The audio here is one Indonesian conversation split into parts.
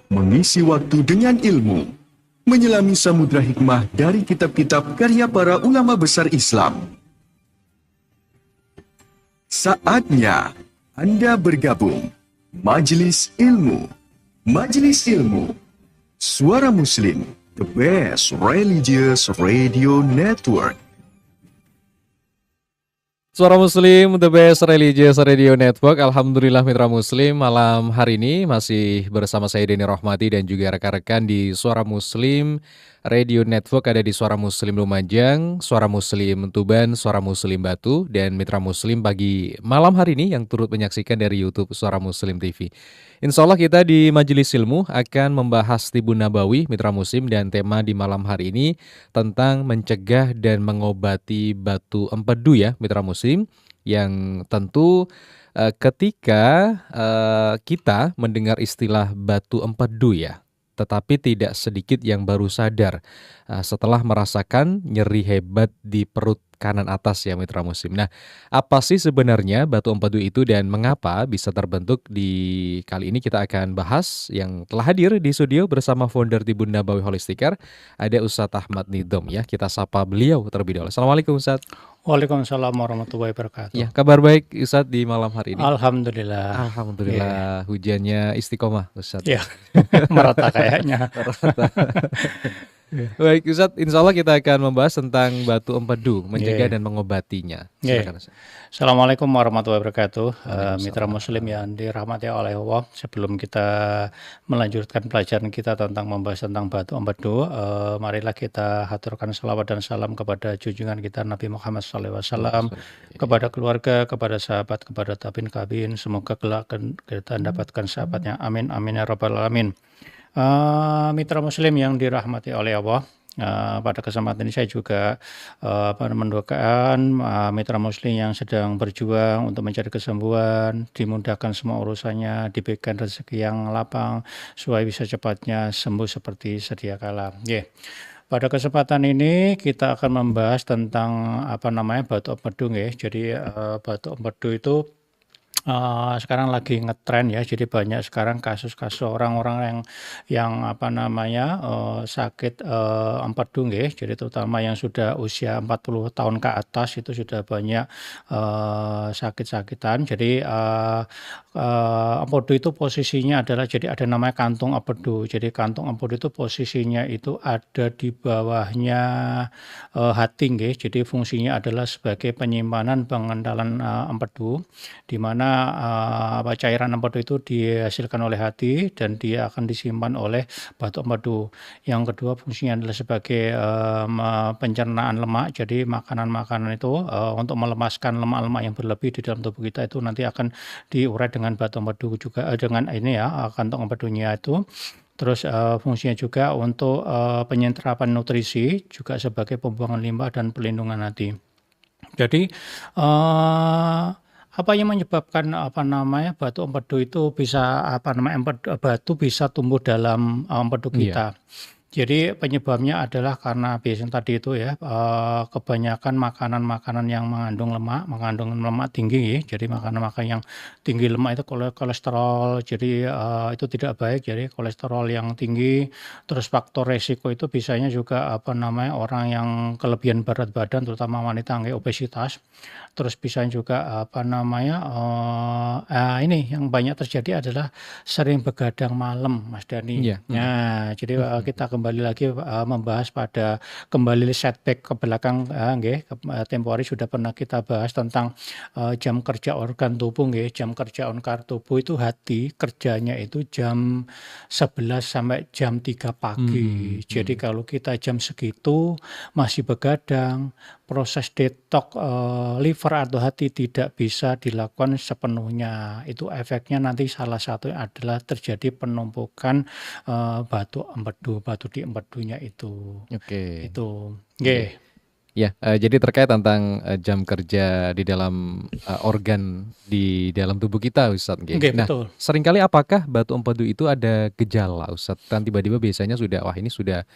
Mengisi waktu dengan ilmu, menyelami samudra hikmah dari kitab-kitab karya para ulama besar Islam. Saatnya Anda bergabung. Majelis Ilmu. Majelis Ilmu. Suara Muslim, the best religious radio network. Suara Muslim, the best religious radio network. Alhamdulillah mitra Muslim, malam hari ini masih bersama saya Denny Rohmati dan juga rekan-rekan di Suara Muslim Radio Network. Ada di Suara Muslim Lumajang, Suara Muslim Tuban, Suara Muslim Batu, dan mitra Muslim pagi malam hari ini yang turut menyaksikan dari YouTube Suara Muslim TV. Insya Allah kita di Majelis Ilmu akan membahas Tibun Nabawi mitra Muslim, dan tema di malam hari ini tentang mencegah dan mengobati batu empedu ya mitra Muslim, yang tentu ketika kita mendengar istilah batu empedu ya, tetapi tidak sedikit yang baru sadar setelah merasakan nyeri hebat di perut kanan atas ya mitra Muslim. Nah, apa sih sebenarnya batu empedu itu dan mengapa bisa terbentuk? Di kali ini kita akan bahas, yang telah hadir di studio bersama founder Tibun Nabawi Holistic Care, ada Ustadz Ahmad Nidom ya. Kita sapa beliau terlebih dahulu. Assalamualaikum Ustadz. Waalaikumsalam warahmatullahi wabarakatuh. Ya, kabar baik Ustadz di malam hari ini? Alhamdulillah. Alhamdulillah, hujannya istiqomah Ustadz. Ya, merata kayaknya. Baik Ustadz, insya Allah kita akan membahas tentang batu empedu, mencegah dan mengobatinya. Silakan Ustadz. Assalamualaikum warahmatullahi wabarakatuh. Mitra Muslim yang dirahmati oleh Allah, sebelum kita melanjutkan pelajaran kita tentang membahas tentang batu empedu, marilah kita haturkan salawat dan salam kepada junjungan kita Nabi Muhammad SAW, kepada keluarga, kepada sahabat, kepada tabin kabin. Semoga kelak kita mendapatkan sahabatnya. Amin, amin ya rabbal alamin. Mitra Muslim yang dirahmati oleh Allah, pada kesempatan ini saya juga mendoakan mitra Muslim yang sedang berjuang untuk mencari kesembuhan, dimudahkan semua urusannya, diberikan rezeki yang lapang supaya bisa cepatnya sembuh seperti sedia kala. Pada kesempatan ini kita akan membahas tentang batu empedu ya. Jadi batu empedu itu sekarang lagi ngetren ya, jadi banyak sekarang kasus-kasus orang-orang yang sakit empedu ya, jadi terutama yang sudah usia 40 tahun ke atas itu sudah banyak sakit-sakitan. Jadi empedu itu posisinya adalah, jadi ada namanya kantung empedu. Jadi kantung empedu itu posisinya itu ada di bawahnya hati ya, jadi fungsinya adalah sebagai penyimpanan pengendalan empedu, di mana cairan empedu itu dihasilkan oleh hati dan dia akan disimpan oleh batu empedu. Yang kedua fungsinya adalah sebagai pencernaan lemak. Jadi makanan-makanan itu untuk melemaskan lemak-lemak yang berlebih di dalam tubuh kita itu nanti akan diurai dengan batu empedu juga, dengan ini ya, kantong empedunya itu. Terus fungsinya juga untuk penyerapan nutrisi, juga sebagai pembuangan limbah dan pelindungan hati. Jadi apa yang menyebabkan batu empedu itu bisa batu bisa tumbuh dalam empedu kita? Jadi penyebabnya adalah karena biasanya tadi itu ya, kebanyakan makanan-makanan yang mengandung lemak tinggi. Jadi makanan-makanan yang tinggi lemak itu kolesterol, jadi itu tidak baik. Jadi kolesterol yang tinggi, terus faktor resiko itu biasanya juga orang yang kelebihan berat badan, terutama wanita obesitas. Terus bisa juga ini yang banyak terjadi adalah sering begadang malam, Mas Dani. Nah, jadi kita kembali lagi membahas pada kembali setback ke belakang, tempo hari sudah pernah kita bahas tentang jam kerja organ tubuh. Jam kerja organ tubuh itu hati kerjanya itu jam 11 sampai jam 3 pagi. Jadi kalau kita jam segitu masih begadang, proses detox liver atau hati tidak bisa dilakukan sepenuhnya. Itu efeknya nanti salah satu adalah terjadi penumpukan batu di empedunya itu. Oke. Itu. Ya, jadi terkait tentang jam kerja di dalam organ di dalam tubuh kita, Ustadz. Nah, betul. Seringkali apakah batu empedu itu ada gejala, Ustadz? Kan tiba-tiba biasanya sudah, wah ini sudah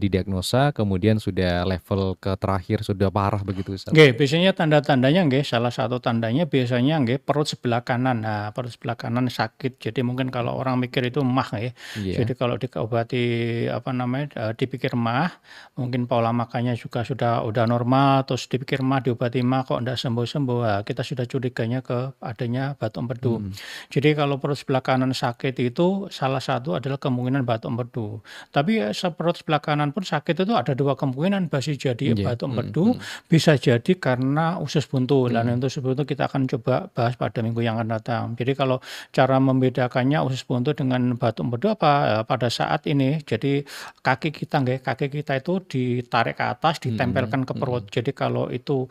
didiagnosa kemudian sudah level ke terakhir sudah parah begitu Ustaz? Nggih, biasanya tanda-tandanya nggih, salah satu tandanya biasanya nggih perut sebelah kanan. Nah, perut sebelah kanan sakit. Jadi mungkin kalau orang mikir itu emah nggih. Iya. Jadi kalau diobati dipikir emah, mungkin pola makannya juga udah normal, terus dipikir emah, diobati emah kok ndak sembuh-sembuh. Nah, kita sudah curiganya ke adanya batu empedu. Mhm. Jadi kalau perut sebelah kanan sakit itu salah satu adalah kemungkinan batu empedu. Tapi perut sebelah kanan pun sakit itu ada dua kemungkinan, bisa jadi Iya. batu Mhm empedu, mhm. bisa jadi karena usus buntu. Dan Mhm. untuk usus buntu kita akan coba bahas pada minggu yang akan datang. Jadi kalau cara membedakannya usus buntu dengan batu empedu pada saat ini, jadi kaki kita itu ditarik ke atas, Mhm ditempelkan ke perut. mhm. Jadi kalau itu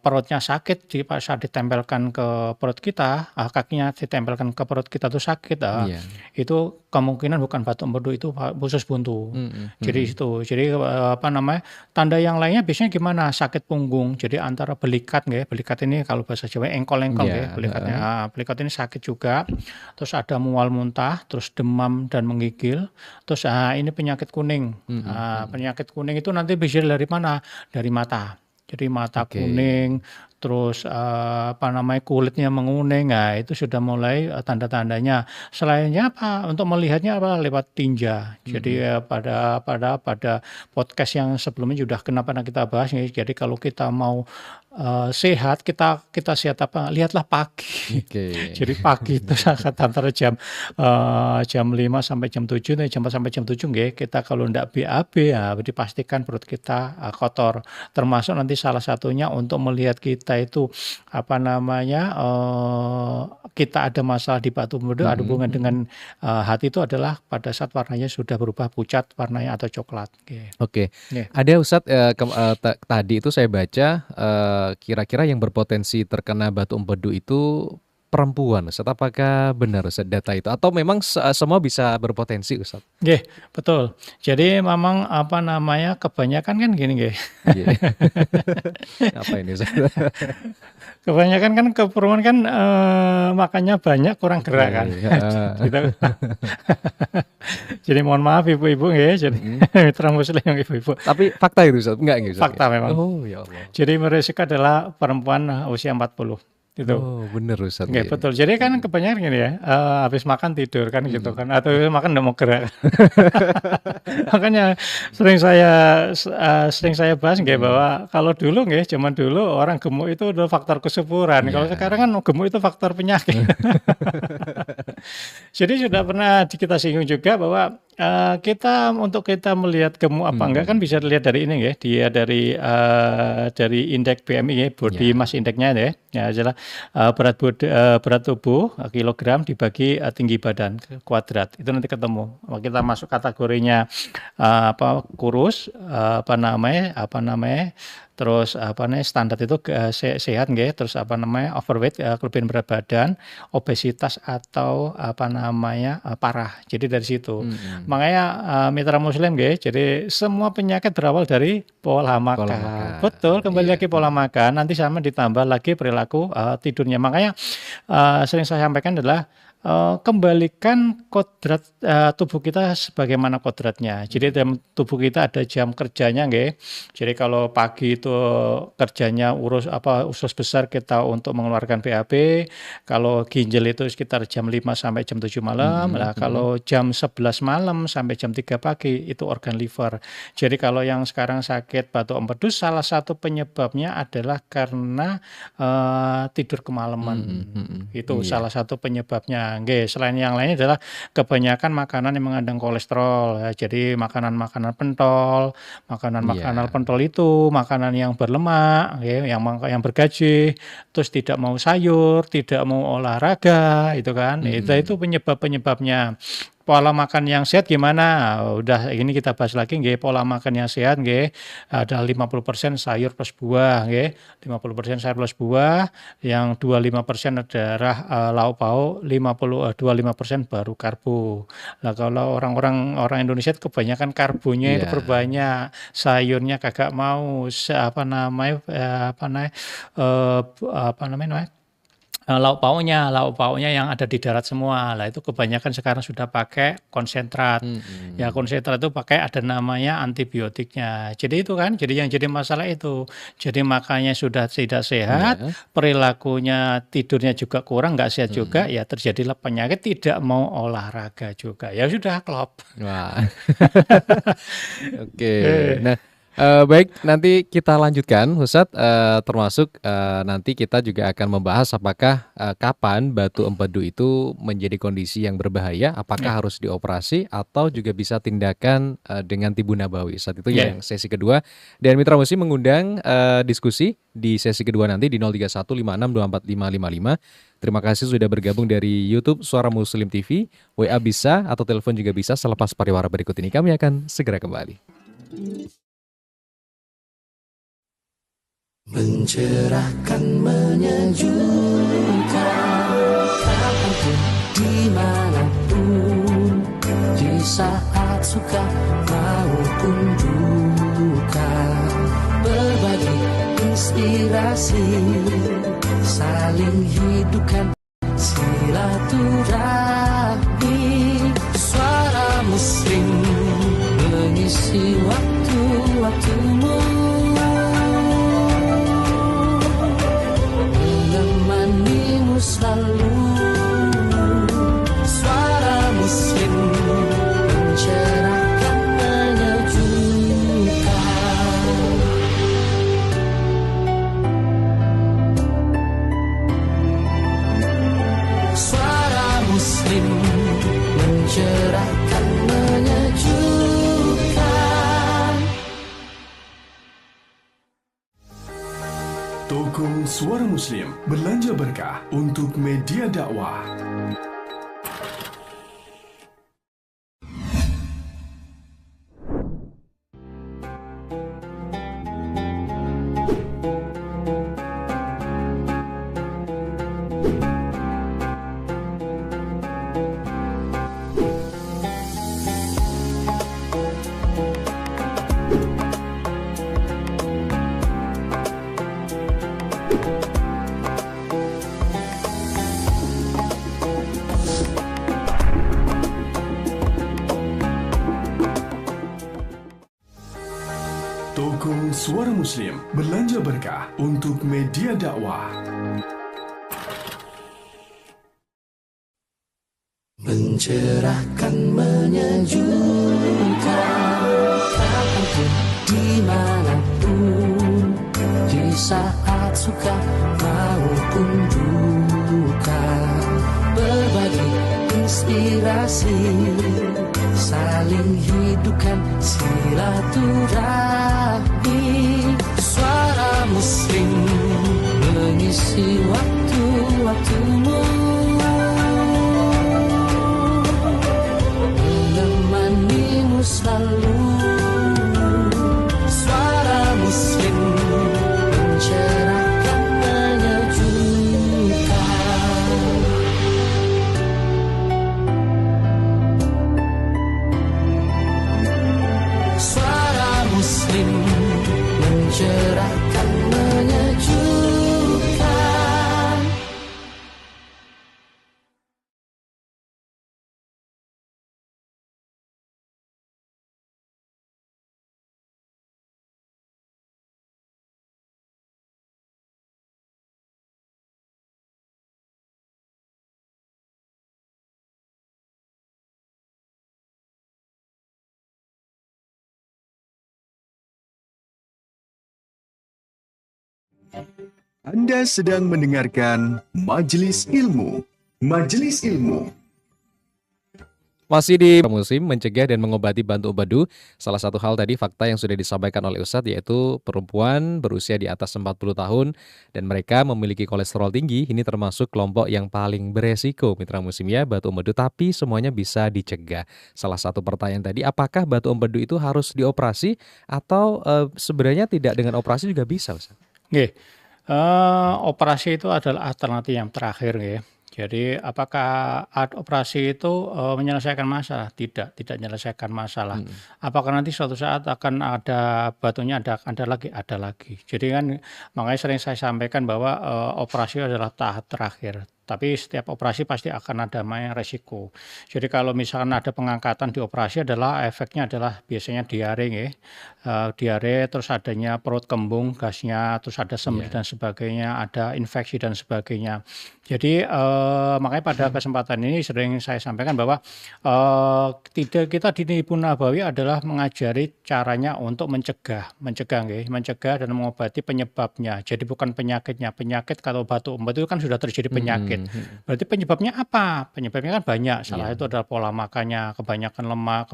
perutnya sakit, pada saat ditempelkan ke perut kita, kakinya ditempelkan ke perut kita tuh sakit, Iya. itu kemungkinan bukan batu empedu, itu usus buntu. Mhm Jadi mhm. itu, jadi tanda yang lainnya biasanya gimana? Sakit punggung, jadi antara belikat nggih, belikat ini kalau bahasa Jawa engkol-engkol nggih Iya, belikatnya. heeh. Belikat ini sakit juga, terus ada mual muntah, terus demam dan menggigil, terus ini penyakit kuning. Mhm mhm. Penyakit kuning itu nanti bisa dari mana? Dari mata. Jadi mata Oke. kuning, terus kulitnya menguning. Nah, itu sudah mulai tanda-tandanya. Selainnya apa? Untuk melihatnya apa? Lewat tinja. Jadi Mhm. pada podcast yang sebelumnya sudah pernah kita bahas nih. Jadi kalau kita mau sehat, kita sehat apa? Lihatlah pagi. Oke. Jadi pagi itu saat antara jam 5 sampai jam 7 nih, jam 4 sampai jam 7 nggih, kita kalau ndak BAB ya dipastikan perut kita kotor. Termasuk nanti salah satunya untuk melihat kita itu kita ada masalah di batu empedu, ada Mhm hubungan mhm. dengan hati, itu adalah pada saat warnanya sudah berubah pucat warnanya atau coklat. Oke. Nggih. Ada Ustadz, tadi itu saya baca, kira-kira yang berpotensi terkena batu empedu itu perempuan Ustadz, apakah benar Ustadz data itu? Atau memang semua bisa berpotensi Ustadz? Nggih, betul. Jadi memang kebanyakan kan gini nggih. Iya. Apa ini Ustadz? Kebanyakan kan perempuan kan makannya banyak, kurang Oke, gerak kan. heeh. Gitu. Jadi mohon maaf ibu-ibu nggih, jadi Mhm. mitra muslim yang ibu-ibu. Tapi fakta itu Ustadz? Enggak Ustadz ya? Fakta memang. Oh ya Allah. Jadi beresiko adalah perempuan usia 40. Itu. Oh bener Ustadz Nggih, ya. betul. Jadi kan Mhm. kebanyakan gini ya, habis makan tidur kan gitu Mhm. kan, atau makan nggak mau gerak. Makanya sering saya bahas nggih Mhm. bahwa kalau dulu nggih, zaman dulu orang gemuk itu udah faktor kesuburan. Kalau Iya. sekarang kan gemuk itu faktor penyakit. Jadi sudah pernah kita singgung juga bahwa untuk kita melihat gemuk apa enggak kan Mhm. bisa dilihat dari ini ya, dia dari indeks BMI ya, body Iya. mass index-nya ya. Ya adalah berat tubuh kilogram dibagi tinggi badan kuadrat. Itu nanti ketemu. Kita masuk kategorinya kurus, terus standar itu sehat nggih, terus overweight, kelebihan berat badan, obesitas atau parah. Jadi dari situ. Mhm. Makanya mitra muslim nggih, jadi semua penyakit berawal dari pola Pola makan. makan. Betul, kembali Iya. lagi pola makan, nanti sama ditambah lagi perilaku tidurnya. Makanya sering saya sampaikan adalah kembalikan kodrat tubuh kita sebagaimana kodratnya. Jadi dalam tubuh kita ada jam kerjanya nggih. Jadi kalau pagi itu kerjanya usus besar kita untuk mengeluarkan BAB, kalau ginjal itu sekitar jam 5 sampai jam 7 malam. Mhm Nah, mhm. kalau jam 11 malam sampai jam 3 pagi itu organ liver. Jadi kalau yang sekarang sakit batu empedu salah satu penyebabnya adalah karena tidur kemalaman. Mhm mhm. Itu Iya. salah satu penyebabnya. Nggih, selain yang lainnya adalah kebanyakan makanan yang mengandung kolesterol ya. Jadi makanan-makanan pentol, makanan-makanan Iya. pentol itu makanan yang berlemak, nggih, yang bergaji, terus tidak mau sayur, tidak mau olahraga, itu kan. Itu Mhm. penyebab-penyebabnya. Pola makan yang sehat gimana? Udah ini kita bahas lagi nggih, pola makan yang sehat nggih, ada 50% sayur plus buah nggih, 50% sayur plus buah, yang 25% adalah lauk pauk, 25% baru karbo. Nah, kalau orang Indonesia itu kebanyakan karbonya itu Iya. berbanyak, sayurnya kagak mau, lauk pauknya yang ada di darat semua. Lah itu kebanyakan sekarang sudah pakai konsentrat. Ya konsentrat itu pakai ada namanya antibiotiknya. Jadi itu kan, jadi yang jadi masalah itu. Jadi makannya sudah tidak sehat, Iya. perilakunya tidurnya juga kurang, nggak sehat juga, ya terjadilah penyakit tidak mau olahraga juga. Ya sudah klop. Wah. Oke. Nah, baik, nanti kita lanjutkan Ustadz, termasuk nanti kita juga akan membahas apakah kapan batu empedu itu menjadi kondisi yang berbahaya, apakah harus dioperasi atau juga bisa tindakan dengan tibu nabawi. Saat itu Ya. yang sesi kedua. Dan Mitra Muslim mengundang diskusi di sesi kedua nanti di 03156245555. Terima kasih sudah bergabung dari YouTube Suara Muslim TV, WA bisa atau telepon juga bisa. Selepas pariwara berikut ini kami akan segera kembali. Mencerahkan, menyejukkan, kapanpun, dimanapun, di saat suka maupun duka, berbagi inspirasi, saling hidupkan silaturahmi. Suara Muslim mengisi waktu-waktumu, menemanimu selalu. Suara Muslim mencerahkan, menyejukkan. Suara Muslim mencerahkan, menyejukkan. Toko Suara Muslim belanja berkah untuk media dakwah. Toko Suara Muslim belanja berkah untuk media dakwah. Mencerahkan, menyejukkan, kapanpun, dimanapun, di saat suka maupun duka, berbagi inspirasi, saling hidupkan silaturahmi. Suara Muslim mengisi waktu-waktumu, menemanimu selalu. Suara Muslim mencerahkan, menyejukkan. Suara Muslim mencerahkan, menyejukkan. Anda sedang mendengarkan Majelis Ilmu. Majelis Ilmu. Masih di musim mencegah dan mengobati bantu empedu. Salah satu hal tadi fakta yang sudah disampaikan oleh Ustadz yaitu perempuan berusia di atas 40 tahun dan mereka memiliki kolesterol tinggi. Ini termasuk kelompok yang paling beresiko mitra musim ya batu empedu, tapi semuanya bisa dicegah. Salah satu pertanyaan tadi, apakah batu empedu itu harus dioperasi atau sebenarnya tidak dengan operasi juga bisa Ustadz? Oke. Operasi itu adalah alternatif yang terakhir ya. Jadi apakah operasi itu menyelesaikan masalah? Tidak, tidak menyelesaikan masalah. Apakah nanti suatu saat akan ada batunya, ada lagi, ada lagi. Jadi kan makanya sering saya sampaikan bahwa operasi adalah tahap terakhir. Tapi setiap operasi pasti akan ada namanya resiko. Jadi kalau misalkan ada pengangkatan di operasi adalah efeknya adalah biasanya diare ya. Diare, terus adanya perut kembung, gasnya, terus ada sembelit dan sebagainya, ada infeksi dan sebagainya. Jadi makanya pada kesempatan ini sering saya sampaikan bahwa tidak, kita di Nibbun Nabawi adalah mengajari caranya untuk mencegah dan mengobati penyebabnya. Jadi bukan penyakitnya. Penyakit kalau batu umpet itu kan sudah terjadi penyakit. Berarti penyebabnya apa? Penyebabnya kan banyak. Salah itu adalah pola makannya, kebanyakan lemak,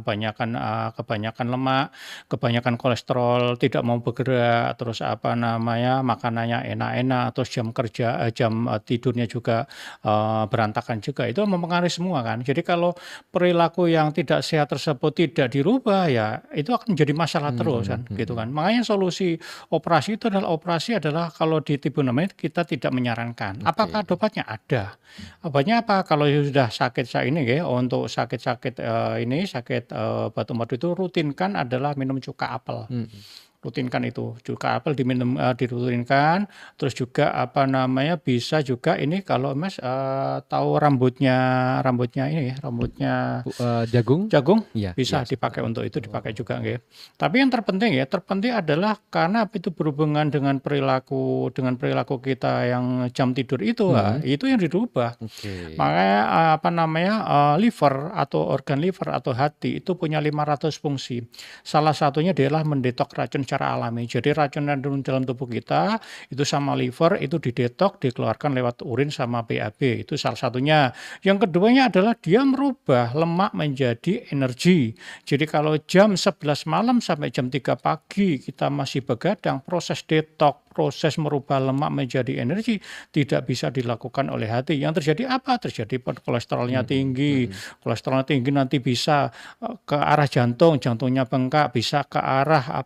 kebanyakan kolesterol, tidak mau bergerak, terus makanannya enak-enak, terus jam tidurnya juga berantakan juga. Itu mempengaruhi semua kan. Jadi kalau perilaku yang tidak sehat tersebut tidak dirubah ya itu akan menjadi masalah terus kan gitu kan. Makanya solusi operasi adalah kalau di Nibbun Nabawi kita tidak menyarankan. Apakah ada obatnya? Ada. Obatnya apa? Kalau sudah sakit untuk sakit batu empedu itu rutinkan adalah minum cuka apel. Rutinkan itu cuka apel diminum, dirutinkan. Terus juga bisa juga ini kalau Mas tahu rambutnya Jagung? jagung Iya, bisa iya. dipakai untuk itu, dipakai juga nggih. Tapi yang terpenting adalah karena itu berhubungan dengan perilaku kita yang jam tidur itu, itu yang dirubah. Oke. Makanya liver atau organ liver atau hati itu punya 500 fungsi. Salah satunya adalah mendetok racun secara alami. Jadi racun dalam tubuh kita itu sama liver itu didetok, dikeluarkan lewat urin sama BAB. Itu salah satunya. Yang keduanya adalah dia merubah lemak menjadi energi. Jadi kalau jam 11 malam sampai jam 3 pagi kita masih begadang, proses detok, proses merubah lemak menjadi energi tidak bisa dilakukan oleh hati. Yang terjadi apa? Terjadi kolesterolnya tinggi. Kolesterolnya tinggi nanti bisa ke arah jantung, jantungnya bengkak, bisa ke arah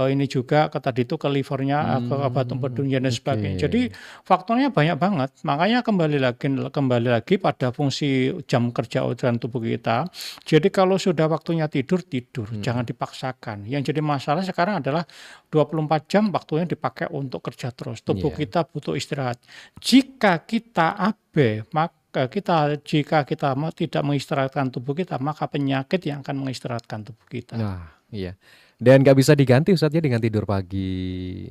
ini juga tadi itu ke livernya, ke batu empedu dan sebagainya. Jadi faktornya banyak banget. Makanya kembali lagi pada fungsi jam kerja organ tubuh kita. Jadi kalau sudah waktunya tidur, jangan dipaksakan. Yang jadi masalah sekarang adalah 24 jam waktunya dipakai untuk kerja terus. Tubuh kita butuh istirahat. Jika kita tidak mengistirahatkan tubuh kita, maka penyakit yang akan mengistirahatkan tubuh kita. Nah, iya. Dan nggak bisa diganti Ustadz ya dengan tidur pagi.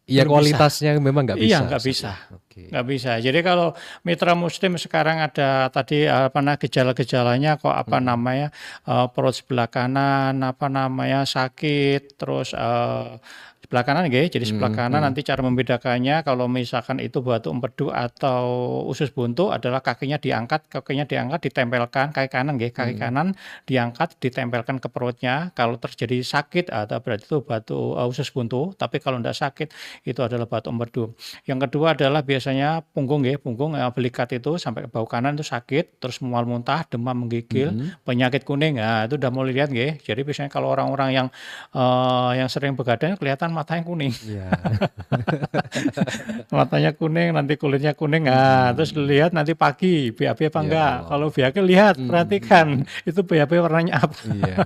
Iya, Belum bisa. kualitasnya memang nggak bisa. Iya, nggak Ustadz, bisa. ya. Oke. Nggak bisa. Jadi kalau mitra muslim sekarang ada tadi gejala-gejalanya kok perut sebelah kanan sakit, terus sebelah kanan jadi sebelah kanan nanti cara membedakannya kalau misalkan itu batu empedu atau usus buntu adalah kakinya diangkat ditempelkan kaki kanan diangkat ditempelkan ke perutnya. Kalau terjadi sakit atau berarti itu batu usus buntu, tapi kalau tidak sakit itu adalah batu empedu. Yang kedua adalah biasanya punggung belikat itu sampai ke bahu kanan itu sakit, terus mual muntah, demam menggigil, penyakit kuning. Nah, itu udah mulai lihat Jadi biasanya kalau orang-orang yang sering begadang kelihatan matanya kuning. Iya. Matanya kuning, nanti kulitnya kuning. Nah, terus lihat nanti pagi BAB apa enggak. Allah. Kalau BAB lihat, perhatikan itu BAB warnanya apa. Iya.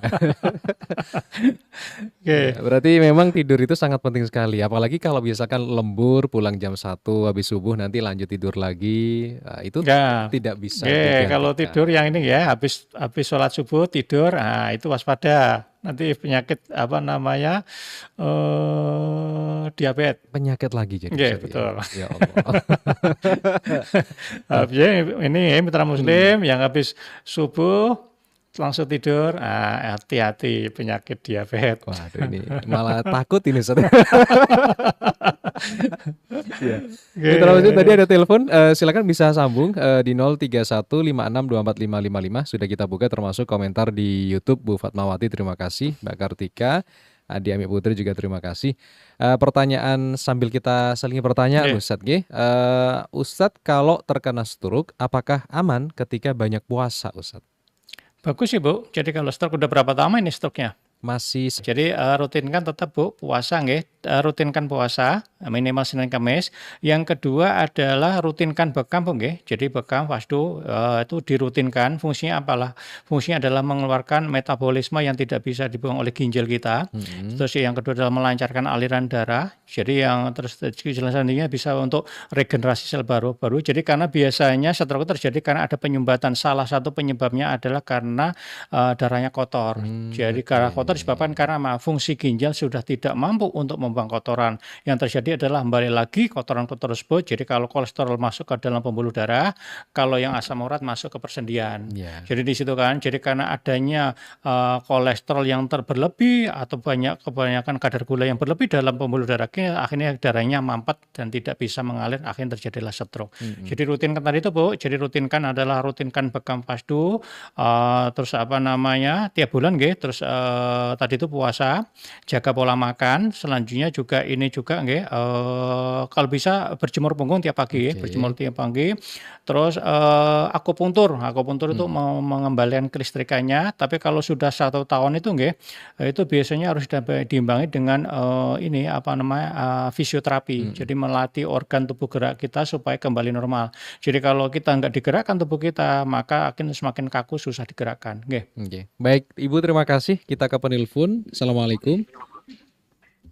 Oke. Ya, berarti memang tidur itu sangat penting sekali. Apalagi kalau misalkan lembur pulang jam 1 habis subuh nanti lanjut tidur lagi. Nah, itu Ya. tidak bisa Kalau digantikan. tidur yang ini habis sholat subuh tidur, itu waspada. Nanti penyakit diabetes. Penyakit lagi jadi. Iya, Ustadz, betul. Ya Allah. Ini mitra muslim yang habis subuh langsung tidur, hati-hati penyakit diabetes. Waduh, ini malah takut ini Ustadz. Ya. Mitra Muslim tadi ada telepon, silakan bisa sambung di 0315624555. Sudah kita buka termasuk komentar di YouTube. Bu Fatmawati terima kasih, Mbak Kartika, Adi Ami Putri juga terima kasih. Pertanyaan sambil kita selingi pertanyaan Ustadz. Ustadz, kalau terkena stroke apakah aman ketika banyak puasa Ustadz? Bagus sih Bu, jadi kalau stroke udah berapa lama ini stroke-nya? Masih Jadi rutinkan tetap Bu puasa nggih, rutinkan puasa minimal Senin Kamis. Yang kedua adalah rutinkan bekam Bu nggih. Jadi bekam fasdu itu dirutinkan, fungsinya apalah? Fungsinya adalah mengeluarkan metabolisme yang tidak bisa dibuang oleh ginjal kita. Terus yang kedua adalah melancarkan aliran darah. Jadi yang terus selanjutnya bisa untuk regenerasi sel baru. Jadi karena biasanya stroke terjadi karena ada penyumbatan. Salah satu penyebabnya adalah karena darahnya kotor. Jadi karena kotor disebabkan karena fungsi ginjal sudah tidak mampu untuk membuang kotoran. Yang terjadi adalah kembali lagi kotoran-kotoran tersebut. Jadi kalau kolesterol masuk ke dalam pembuluh darah, kalau yang asam urat masuk ke persendian. ya. Jadi di situ kan, jadi karena adanya kolesterol yang berlebih atau kebanyakan kadar gula yang berlebih dalam pembuluh darah, akhirnya darahnya mampet dan tidak bisa mengalir, akhirnya terjadilah stroke. Jadi rutinkan tadi itu Bu, jadi rutinkan bekam fasdu, terus apa namanya tiap bulan nggih, terus tadi itu puasa, jaga pola makan, selanjutnya juga ini juga nggih, kalau bisa berjemur punggung tiap pagi ya, berjemur tiap pagi. Terus akupuntur itu mengembalikan kelistrikannya, tapi kalau sudah 1 tahun itu nggih, itu biasanya harus diimbangi dengan ini apa namanya fisioterapi. Jadi melatih organ tubuh gerak kita supaya kembali normal. Jadi kalau kita nggak digerakkan tubuh kita, maka akan semakin kaku, susah digerakkan. Nggih. Oke. Baik, Ibu terima kasih. Kita ke penelpon. Assalamualaikum.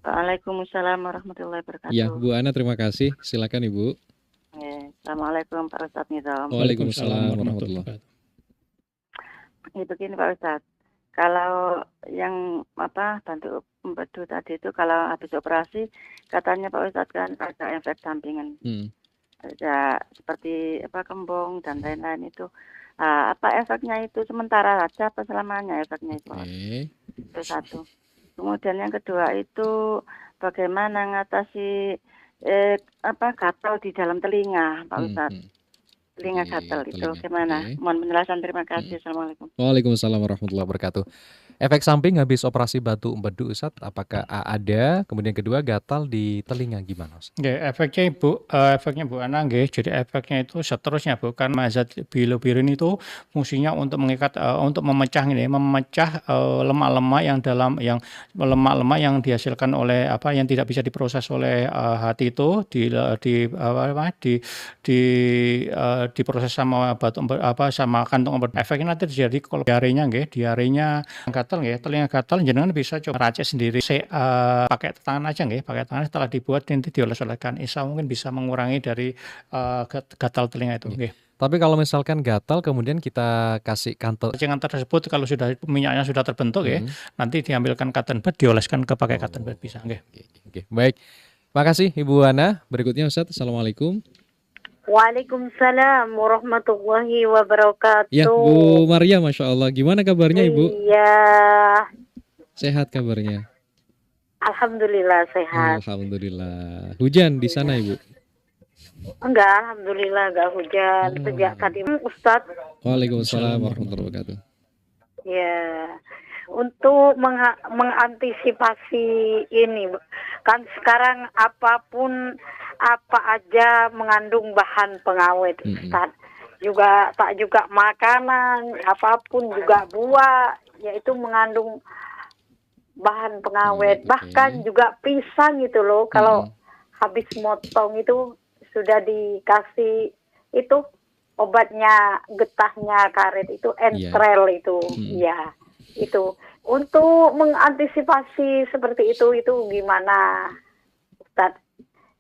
Waalaikumsalam warahmatullahi Ya, wabarakatuh. Bu Ana terima kasih. Silakan Ibu. Assalamualaikum Pak Ustadz Nizam. Waalaikumsalam warahmatullahi wabarakatuh. Begini Pak Ustadz, kalau yang bantu empedu tadi itu kalau habis operasi katanya Pak Ustadz kan ada efek sampingan, ada seperti kembung dan lain-lain itu. Apa efeknya itu sementara saja apa selamanya efeknya itu? Itu satu. Kemudian yang kedua itu bagaimana mengatasi gatal di dalam telinga, Pak Ustadz. Telinga gatal itu gimana? Mohon penjelasan, terima kasih. Assalamualaikum. Waalaikumsalam warahmatullahi wabarakatuh. Efek samping habis operasi batu empedu Ustadz, apakah ada? Kemudian kedua gatal di telinga gimana Ustadz? Nggih, efeknya Bu Ana nggih, jadi efeknya itu seterusnya Bu, kan zat bilirubin itu fungsinya untuk mengikat untuk memecah lemak-lemak lemak-lemak yang dihasilkan oleh yang tidak bisa diproses oleh hati itu diproses sama sama kantong empedu. Efeknya nanti terjadi kalau diarenya gatal nggih, telinga gatal jenengan bisa coba racik sendiri. Pakai tangan aja nggih, pakai tangan setelah dibuat nanti dioles-oleskan. Insya mungkin bisa mengurangi dari gatal telinga itu nggih. Tapi kalau misalkan gatal kemudian kita kasih kantor Racikan tersebut kalau sudah minyaknya sudah terbentuk ya, nanti diambilkan cotton bud dioleskan ke pakai cotton bud bisa nggih. Oke. Baik. Makasih Ibu Ana. Berikutnya Ustadz. Assalamualaikum. Waalaikumsalam warahmatullahi wabarakatuh. Ya, Bu Maria, Masya Allah. Gimana kabarnya Ibu? Iya, Sehat kabarnya? alhamdulillah sehat. Alhamdulillah. Hujan di sana Ibu? Enggak, alhamdulillah enggak hujan. Sejak tadi Ustadz, Waalaikumsalam warahmatullahi wabarakatuh. ya, untuk mengantisipasi ini, kan sekarang apapun apa aja mengandung bahan pengawet, Ustadz. Tak juga makanan, apapun juga buah, yaitu mengandung bahan pengawet. Bahkan juga pisang gitu loh, kalau habis motong itu sudah dikasih itu obatnya, getahnya karet itu entrel itu, ya itu. Untuk mengantisipasi seperti itu gimana, Ustadz?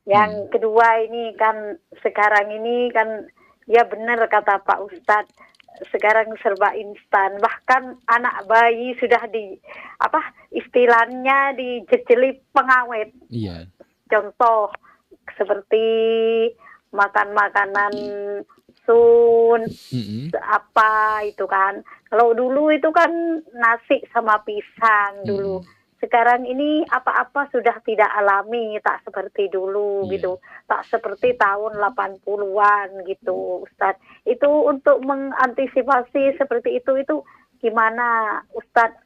Yang kedua ini kan sekarang ini kan ya benar kata Pak Ustadz, sekarang serba instan, bahkan anak bayi sudah istilahnya dijejeli pengawet. Iya. Contoh seperti makan makanan sun, apa itu kan. Kalau dulu itu kan nasi sama pisang dulu. Sekarang ini apa-apa sudah tidak alami, tak seperti dulu gitu. Tak seperti tahun 80-an gitu, Ustadz. Itu untuk mengantisipasi seperti itu gimana, Ustadz?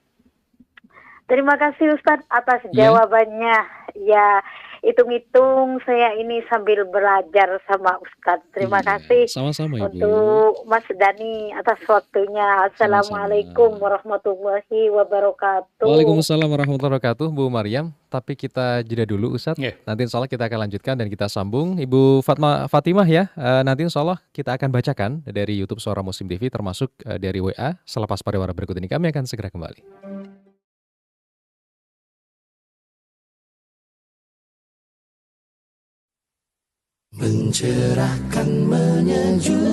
Terima kasih Ustadz atas Iya. jawabannya. Ya, hitung-hitung saya ini sambil belajar sama Ustadz. Terima Iya, kasih sama-sama Ibu. untuk Mas Dani atas waktunya. Assalamualaikum warahmatullahi wabarakatuh. Waalaikumsalam warahmatullahi wabarakatuh, Bu Maryam. Tapi kita jeda dulu Ustadz. Iya. Nanti insya Allah kita akan lanjutkan dan kita sambung. Ibu Fatimah ya, nanti insya Allah kita akan bacakan dari YouTube Suara Muslim TV termasuk dari WA. Selepas pariwara berikut ini kami akan segera kembali. Mencerahkan, menyejukkan,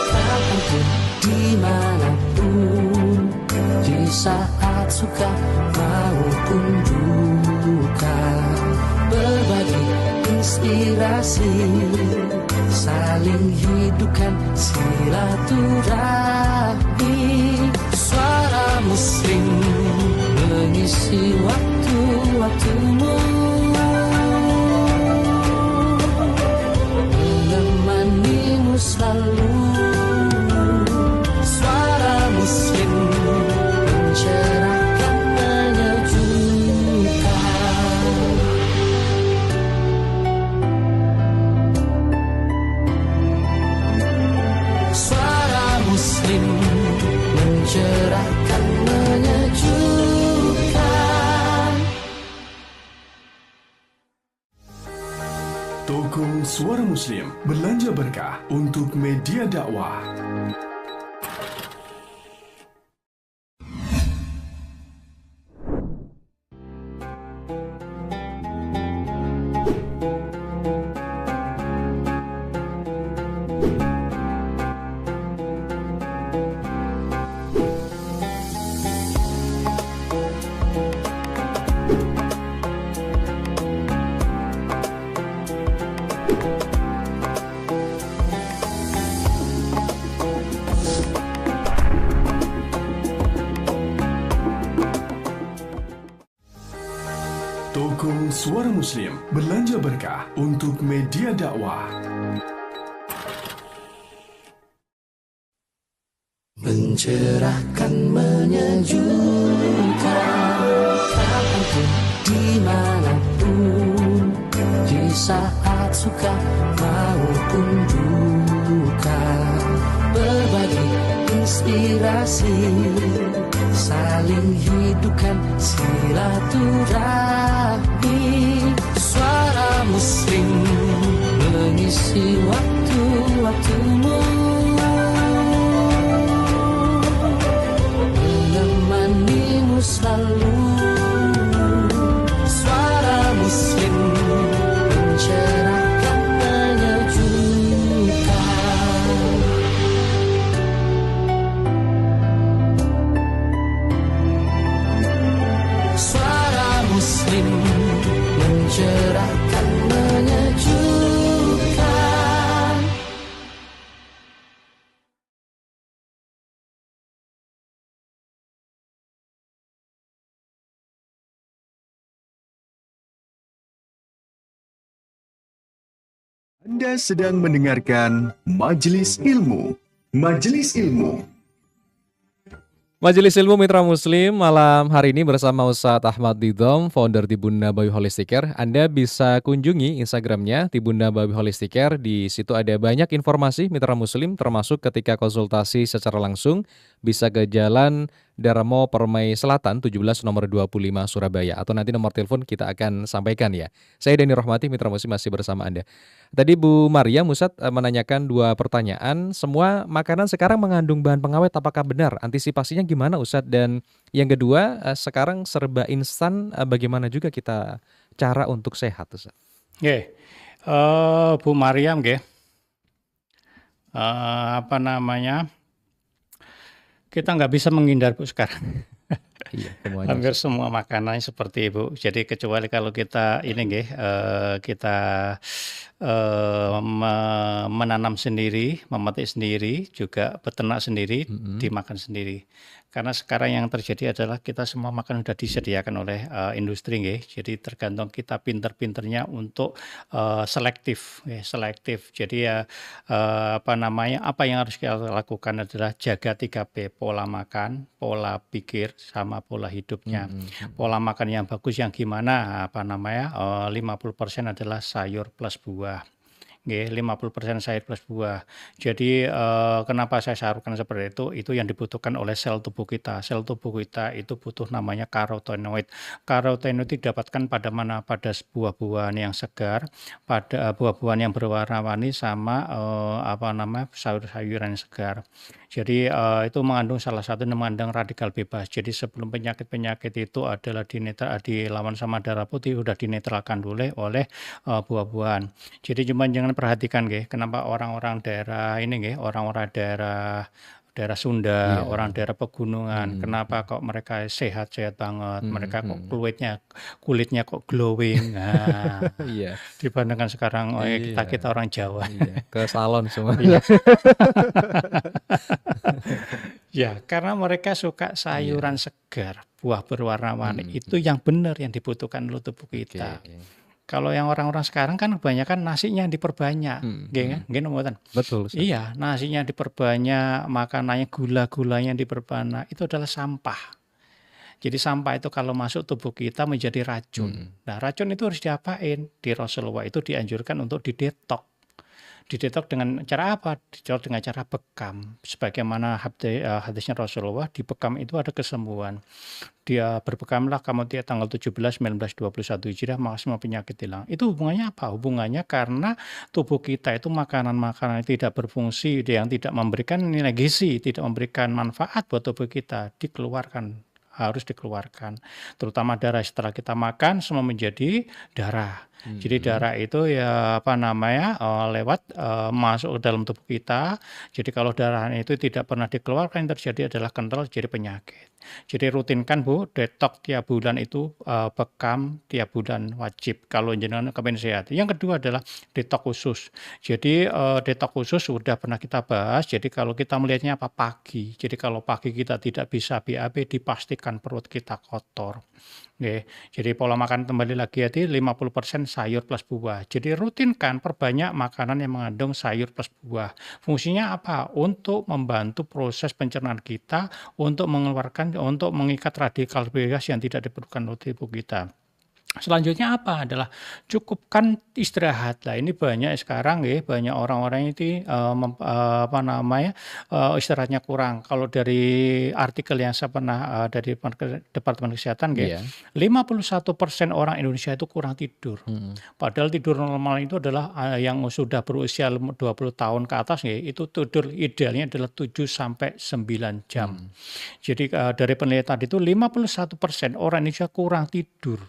kapanpun, dimanapun, di saat suka maupun duka, berbagi inspirasi, saling hidupkan silaturahmi. Suara Muslim mengisi waktu-waktumu, selalu. Suara Muslim mencerahkan, menyejukkan. Suara Muslim mencerahkan, menyejukkan. Toko Suara Muslim belanja berkah untuk media dakwah. Toko Suara Muslim belanja berkah untuk media dakwah. Mencerahkan, menyejukkan, kapanpun, dimanapun, di saat suka maupun duka, berbagi inspirasi, saling hidupkan silaturahmi. Suara Muslim mengisi waktu-waktumu, menemanimu selalu. Suara Muslim mencerahkan, menyejukkan. Suara Muslim mencerahkan, menyejukkan. Anda sedang mendengarkan Majelis Ilmu. Majelis Ilmu. Majelis Ilmu Mitra Muslim malam hari ini bersama Ustadz Ahmad Didom, founder Tibun Nabawi Holistic Care. Anda bisa kunjungi Instagramnya Tibun Nabawi Holistic Care. Di situ ada banyak informasi Mitra Muslim, termasuk ketika konsultasi secara langsung bisa ke Jalan Darmo Permai Selatan 17 nomor 25 Surabaya, atau nanti nomor telepon kita akan sampaikan ya. Saya Deni Rohmati, Mitra Muslim masih bersama Anda. Tadi Bu Maria Ustadz menanyakan dua pertanyaan. Semua makanan sekarang mengandung bahan pengawet, apakah benar? Antisipasinya gimana Ustadz? Dan yang kedua, sekarang serba instan, bagaimana juga kita cara untuk sehat Ustadz? Oke, Bu Mariam, apa namanya? Kita nggak bisa menghindar Bu sekarang. Iya, semuanya. Hampir semua makanan seperti Ibu. Jadi kecuali kalau kita ini kita menanam sendiri, memetik sendiri, juga beternak sendiri, dimakan sendiri. Karena sekarang yang terjadi adalah kita semua makan sudah disediakan oleh industri, nggih. Jadi tergantung kita pinter-pinternya untuk selektif, selektif. Jadi ya apa yang harus kita lakukan adalah jaga 3P, pola makan, pola pikir, sama pola hidupnya. Pola makan yang bagus yang gimana? 50% adalah sayur plus buah. 50% sayur plus buah. Jadi kenapa saya sarankan seperti itu? Itu yang dibutuhkan oleh sel tubuh kita. Sel tubuh kita itu butuh namanya karotenoid. Karotenoid didapatkan pada mana? Pada buah-buahan yang segar, pada buah-buahan yang berwarna-warni, sama sayur-sayuran yang segar. Jadi itu mengandung salah satu mengandung radikal bebas. Jadi sebelum penyakit-penyakit itu adalah dilawan sama darah putih, sudah dinetralkan oleh buah-buahan. Jadi cuma jangan perhatikan kenapa orang-orang daerah ini orang-orang daerah Sunda, orang daerah pegunungan, kenapa kok mereka sehat-sehat banget, mereka kok kulitnya kok glowing. Nah, dibandingkan sekarang kita orang Jawa. Ke salon semua. Ya, karena mereka suka sayuran segar, buah berwarna-warni. Itu yang benar yang dibutuhkan oleh tubuh kita. Kalau yang orang-orang sekarang kan kebanyakan nasinya diperbanyak, Betul. Iya, nasinya diperbanyak, makanannya gula-gulanya diperbanyak, itu adalah sampah. Jadi sampah itu kalau masuk tubuh kita menjadi racun. Nah, racun itu harus diapain? Di Rasulullah itu dianjurkan untuk didetok. Didetok dengan cara apa? Didetok dengan cara bekam. Sebagaimana hadisnya Rasulullah, di bekam itu ada kesembuhan. Dia berbekamlah kamu tanggal 17, 19, 21 Hijriah, maka semua penyakit hilang. Itu hubungannya apa? Hubungannya karena tubuh kita itu makanan-makanan yang tidak berfungsi, yang tidak memberikan nilai gizi, tidak memberikan manfaat buat tubuh kita, harus dikeluarkan. Terutama darah setelah kita makan semua menjadi darah. Jadi darah itu lewat masuk ke dalam tubuh kita. Jadi kalau darah itu tidak pernah dikeluarkan, yang terjadi adalah kental, jadi penyakit. Jadi rutinkan Bu, detok tiap bulan itu, bekam tiap bulan wajib kalau jenengan kepengen sehat. Yang kedua adalah detok khusus. Jadi detok khusus sudah pernah kita bahas. Jadi kalau kita melihatnya pagi. Jadi kalau pagi kita tidak bisa BAB, dipastikan perut kita kotor. Jadi pola makan kembali lagi 50% sayur plus buah. Jadi rutinkan perbanyak makanan yang mengandung sayur plus buah. Fungsinya apa? Untuk membantu proses pencernaan kita, untuk mengikat radikal bebas yang tidak diperlukan oleh tubuh kita. Selanjutnya apa? Adalah cukupkan istirahat. Lah ini banyak sekarang banyak orang-orang itu istirahatnya kurang. Kalau dari artikel yang saya pernah dari Departemen Kesehatan 51% orang Indonesia itu kurang tidur. Padahal tidur normal itu adalah yang sudah berusia 20 tahun ke atas itu tidur idealnya adalah 7 sampai 9 jam. Jadi dari penelitian itu 51% orang Indonesia kurang tidur.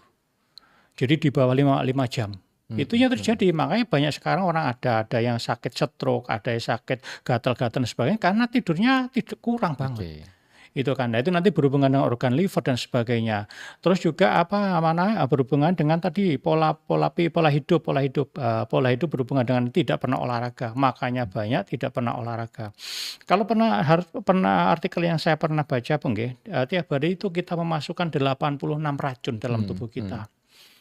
Jadi di bawah 5 jam. Itu yang terjadi. Makanya banyak sekarang orang ada yang sakit stroke, ada yang sakit gatal-gatal dan sebagainya karena tidurnya kurang banget. Itu kan. Nah, itu nanti berhubungan dengan organ liver dan sebagainya. Terus juga berhubungan dengan tadi pola hidup berhubungan dengan tidak pernah olahraga. Makanya banyak tidak pernah olahraga. Kalau pernah artikel yang saya pernah baca tiap hari itu kita memasukkan 86 racun dalam tubuh kita.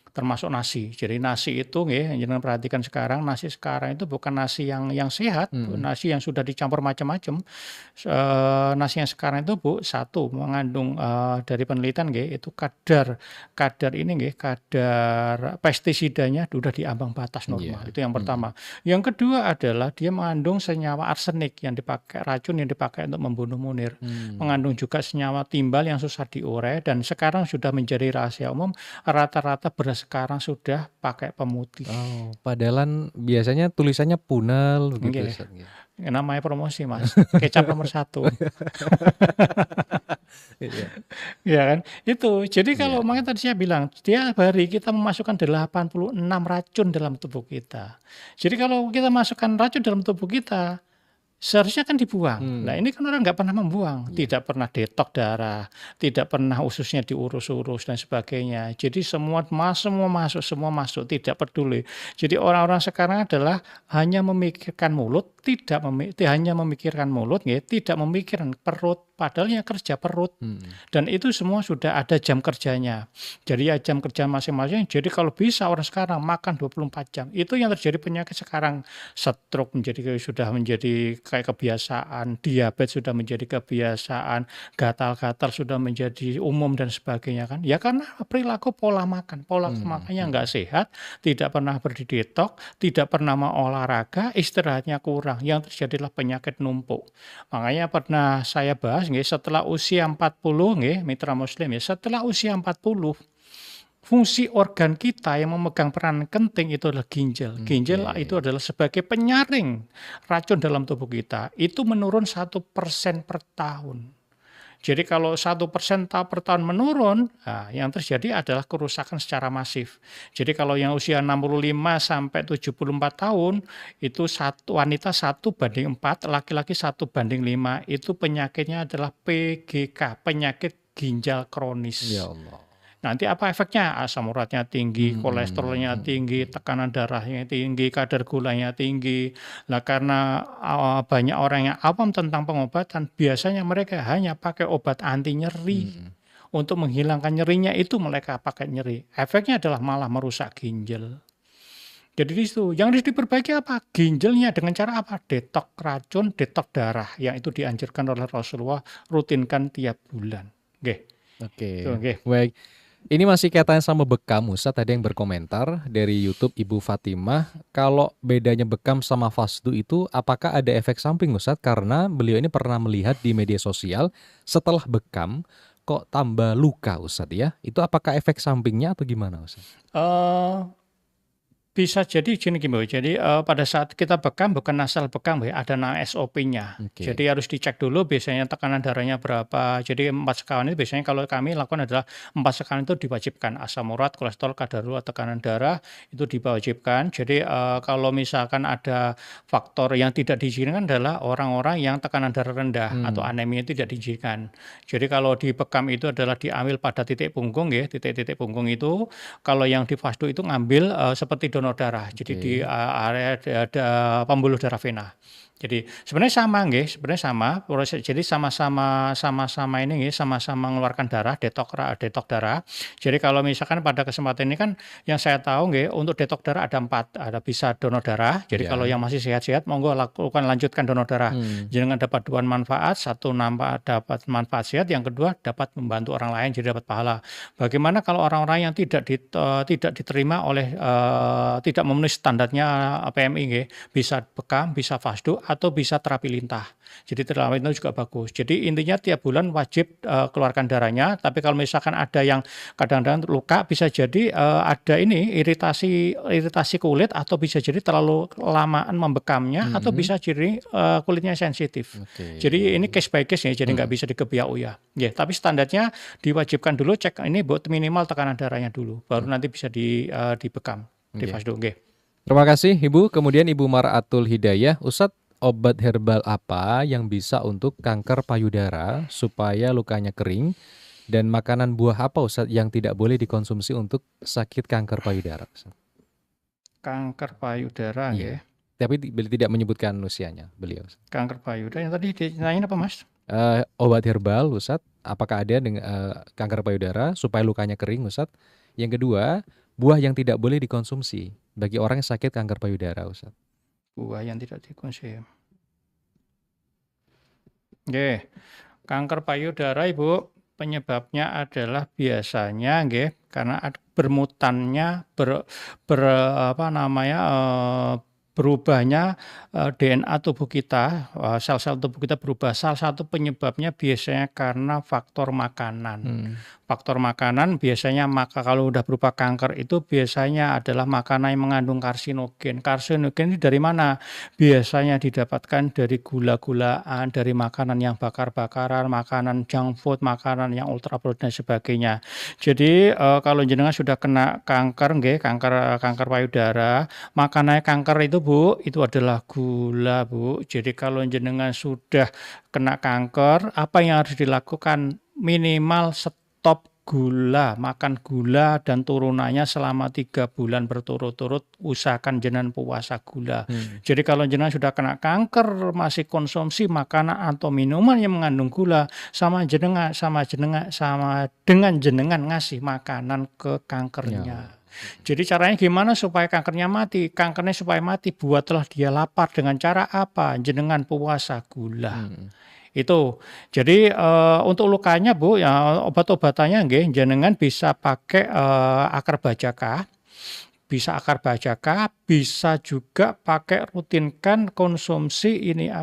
Termasuk nasi. Jadi nasi itu jangan perhatikan sekarang, nasi sekarang itu bukan nasi yang sehat, nasi yang sudah dicampur macam-macam. Nasi yang sekarang itu satu mengandung dari penelitian itu kadar pestisidanya sudah di ambang batas normal. Itu yang pertama. Yang kedua adalah dia mengandung senyawa arsenik racun yang dipakai untuk membunuh Munir. Mengandung juga senyawa timbal yang susah diurai dan sekarang sudah menjadi rahasia umum, rata-rata beras sekarang sudah pakai pemutih. Oh, padahal biasanya tulisannya punel begitu. Namanya promosi Mas, kecap nomor 1. Ya kan? Itu. Jadi kalau makanya tadi saya bilang, tiap hari kita memasukkan 86 racun dalam tubuh kita. Jadi kalau kita masukkan racun dalam tubuh kita, Seharusnya kan dibuang. Nah ini kan orang nggak pernah membuang, tidak pernah detok darah, tidak pernah ususnya diurus-urus dan sebagainya. Jadi semua masuk, tidak peduli. Jadi orang-orang sekarang adalah hanya memikirkan mulut, hanya memikirkan mulut, tidak memikirkan perut. Padahal yang kerja perut. Dan itu semua sudah ada jam kerjanya. Jadi ya jam kerja masing-masing. Jadi kalau bisa orang sekarang makan 24 jam. Itu yang terjadi penyakit sekarang. Stroke sudah menjadi kayak kebiasaan. Diabetes sudah menjadi kebiasaan. Gatal-gatal sudah menjadi umum dan sebagainya kan. Ya karena perilaku pola makan. Pola makannya nggak sehat. Tidak pernah berdidetok. Tidak pernah mau olahraga. Istirahatnya kurang. Yang terjadilah penyakit numpuk. Makanya pernah saya bahas setelah usia 40 mitra muslim setelah usia 40 fungsi organ kita yang memegang peran penting itu adalah ginjal. Ginjal itu adalah sebagai penyaring racun dalam tubuh kita. Itu menurun 1% per tahun. Jadi kalau 1% per tahun menurun, yang terjadi adalah kerusakan secara masif. Jadi kalau yang usia 65 sampai 74 tahun, itu wanita 1:4, laki-laki 1:5. Itu penyakitnya adalah PGK, penyakit ginjal kronis. Ya Allah. Nanti apa efeknya? Asam uratnya tinggi, kolesterolnya tinggi, tekanan darahnya tinggi, kadar gulanya tinggi. Nah karena banyak orang yang awam tentang pengobatan, biasanya mereka hanya pakai obat anti nyeri. Untuk menghilangkan nyerinya itu mereka pakai nyeri. Efeknya adalah malah merusak ginjal. Jadi itu yang harus diperbaiki apa? Ginjalnya dengan cara apa? Detok racun, detok darah. Yang itu dianjurkan oleh Rasulullah, rutinkan tiap bulan. Oke. Baik. Ini masih kaitannya sama bekam, Ustaz. Tadi yang berkomentar dari YouTube Ibu Fatimah, kalau bedanya bekam sama fasdu itu apakah ada efek samping, Ustaz? Karena beliau ini pernah melihat di media sosial setelah bekam kok tambah luka, Ustaz ya. Itu apakah efek sampingnya atau gimana, Ustaz? Bisa jadi gini. Jadi pada saat kita bekam bukan asal bekam ada SOP-nya. Jadi harus dicek dulu biasanya tekanan darahnya berapa. Jadi 4 sekawan itu biasanya kalau kami lakukan adalah 4 sekawan itu diwajibkan. Asam urat, kolesterol, kadar gula, tekanan darah itu diwajibkan. Jadi kalau misalkan ada faktor yang tidak diizinkan adalah orang-orang yang tekanan darah rendah atau anemia tidak diizinkan. Jadi kalau di bekam itu adalah diambil pada titik punggung titik-titik punggung itu. Kalau yang di fasdu itu ngambil seperti donor darah. Jadi di area ada pembuluh darah vena. Jadi sebenarnya sama, proses. Jadi sama-sama ini sama-sama mengeluarkan darah, detok darah. Jadi kalau misalkan pada kesempatan ini kan yang saya tahu untuk detok darah ada 4, ada bisa donor darah. Jadi kalau yang masih sehat-sehat monggo lanjutkan donor darah. Jangan dapat 2 manfaat, satu dapat manfaat sehat, yang kedua dapat membantu orang lain jadi dapat pahala. Bagaimana kalau orang-orang yang tidak diterima oleh tidak memenuhi standarnya PMI bisa bekam, bisa fasdu atau bisa terapi lintah. Jadi terapi lintah juga bagus. Jadi intinya tiap bulan wajib keluarkan darahnya. Tapi kalau misalkan ada yang kadang-kadang luka, bisa jadi ada iritasi kulit, atau bisa jadi terlalu lamaan membekamnya, atau bisa jadi kulitnya sensitif. Jadi ini case by case jadi nggak bisa dikebiau tapi standarnya diwajibkan dulu cek ini buat minimal tekanan darahnya dulu, baru nanti bisa dibekam di fasdu. Terima kasih Ibu. Kemudian Ibu Mar'atul Hidayah, Ustadz, obat herbal apa yang bisa untuk kanker payudara supaya lukanya kering, dan makanan buah apa, Ustadz, yang tidak boleh dikonsumsi untuk sakit kanker payudara, Ustadz? Kanker payudara Tapi tidak menyebutkan usianya beliau, Ustadz. Kanker payudara yang tadi ditanyain apa, Mas? Obat herbal, Ustadz, apakah ada dengan kanker payudara supaya lukanya kering, Ustadz? Yang kedua, buah yang tidak boleh dikonsumsi bagi orang yang sakit kanker payudara, Ustadz. Buah yang tidak dikonsumsi. Kanker payudara, Ibu, penyebabnya adalah biasanya karena bermutannya berubahnya DNA tubuh kita, sel-sel tubuh kita berubah. Salah satu penyebabnya biasanya karena faktor makanan. Faktor makanan biasanya kalau udah berupa kanker itu biasanya adalah makanan yang mengandung karsinogen. Karsinogen ini dari mana? Biasanya didapatkan dari gula-gulaan, dari makanan yang bakar-bakaran, makanan junk food, makanan yang ultra protein dan sebagainya. Jadi kalau jenengan sudah kena kanker payudara, makanannya kanker itu Bu, itu adalah gula, Bu. Jadi kalau jenengan sudah kena kanker, apa yang harus dilakukan? Minimal stop gula, makan gula dan turunannya selama 3 bulan berturut-turut, usahakan jenengan puasa gula. Jadi kalau jenengan sudah kena kanker, masih konsumsi makanan atau minuman yang mengandung gula, sama dengan jenengan ngasih makanan ke kankernya. Jadi caranya gimana supaya kankernya mati? Kankernya supaya mati, buatlah dia lapar dengan cara apa? Jenengan puasa gula. Itu. Jadi untuk lukanya Bu, ya obat-obatannya nggih jenengan bisa pakai akar bajaka. Bisa akar bajaka, bisa juga pakai rutinkan konsumsi ini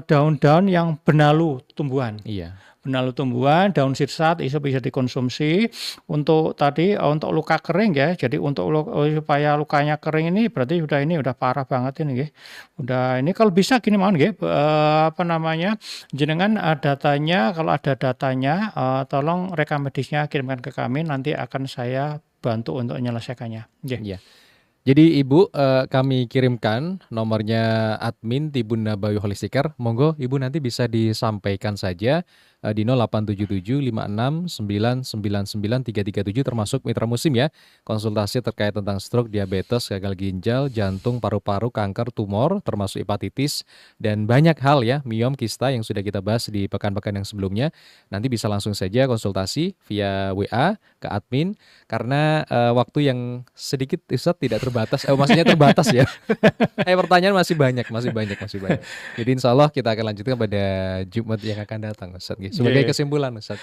daun-daun yang benalu tumbuhan. Iya. Benalu tumbuhan, daun sirsat itu bisa dikonsumsi untuk untuk luka kering ya. Jadi untuk supaya lukanya kering ini berarti udah parah banget ini nggih. Udah ini kalau bisa gini mohon nggih jenengan datanya, kalau ada datanya tolong rekam medisnya kirimkan ke kami, nanti akan saya bantu untuk menyelesaikannya. Nggih. Iya. Jadi Ibu kami kirimkan nomornya admin Tibun Nabawi Holistic Care. Monggo Ibu nanti bisa disampaikan saja di 087756999337 termasuk mitra musim ya. Konsultasi terkait tentang stroke, diabetes, gagal ginjal, jantung, paru-paru, kanker, tumor, termasuk hepatitis dan banyak hal ya, miom, kista yang sudah kita bahas di pekan-pekan yang sebelumnya. Nanti bisa langsung saja konsultasi via WA ke admin karena waktu yang sedikit Ustaz tidak terbatas. Maksudnya terbatas ya. Pertanyaan masih banyak. Jadi insya Allah kita akan lanjutkan pada Jumat yang akan datang Ustaz. Sebagai kesimpulan Ustaz.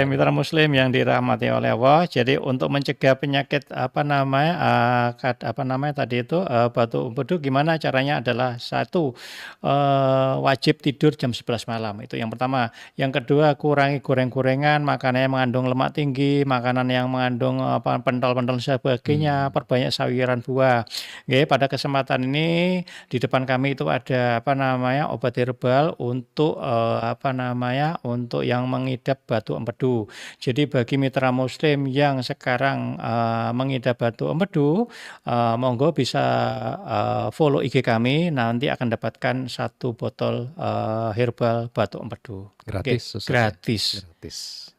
Mitra muslim yang dirahmati oleh Allah. Jadi untuk mencegah penyakit tadi itu batu empedu gimana caranya adalah satu, wajib tidur jam 11 malam. Itu yang pertama. Yang kedua, kurangi goreng-gorengan, makanan yang mengandung lemak tinggi, makanan yang mengandung pentol-pentol sebagainya, perbanyak sayuran buah. Pada kesempatan ini di depan kami itu ada obat herbal untuk untuk yang mengidap batu empedu. Jadi bagi mitra muslim yang sekarang mengidap batu empedu, monggo bisa follow IG kami, nanti akan dapatkan 1 botol herbal batu empedu. Gratis. Gratis.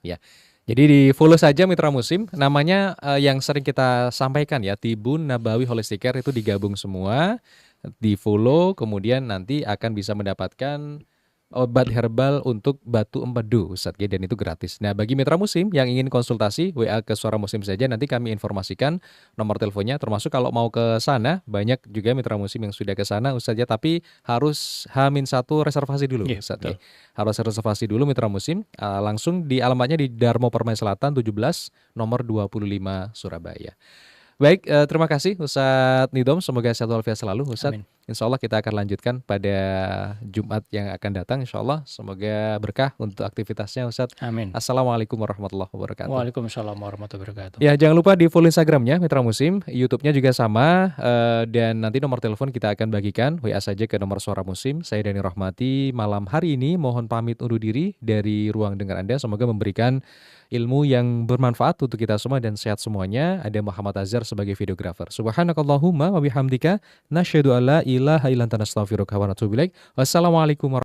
Ya. Jadi di follow saja mitra musim, namanya yang sering kita sampaikan ya, Tibun Nabawi Holistic Care itu digabung semua, di follow kemudian nanti akan bisa mendapatkan obat herbal untuk batu empedu Ustaz, dan itu gratis. Nah bagi mitra musim yang ingin konsultasi, WA ke Suara Muslim saja, nanti kami informasikan nomor teleponnya, termasuk kalau mau ke sana, banyak juga mitra musim yang sudah ke sana Ustaz ya, tapi harus H-1 reservasi dulu Ustaz. Harus reservasi dulu mitra musim, langsung di alamatnya di Darmo Permai Selatan 17 nomor 25 Surabaya. Baik, terima kasih Ustadz Nidom, semoga sehat walafiat selalu Ustadz. Insya Allah kita akan lanjutkan pada Jumat yang akan datang, insya Allah. Semoga berkah untuk aktivitasnya Ustadz. Amin. Assalamualaikum warahmatullahi wabarakatuh. Waalaikumsalam warahmatullahi wabarakatuh. Ya, jangan lupa di follow Instagramnya Mitra Musim, YouTube-nya juga sama, dan nanti nomor telepon kita akan bagikan, WA saja ke nomor Suara Musim. Saya Dani Rahmati, malam hari ini mohon pamit undur diri dari ruang dengar Anda. Semoga memberikan ilmu yang bermanfaat untuk kita semua dan sehat semuanya. Ada Muhammad Azhar sebagai videografer. Subhanakallahumma wa bihamdika nasyhadu alla ilaha illa anta nastaghfiruka wa natubu ilaik. Wassalamualaikum warahmatullahi wabarakatuh.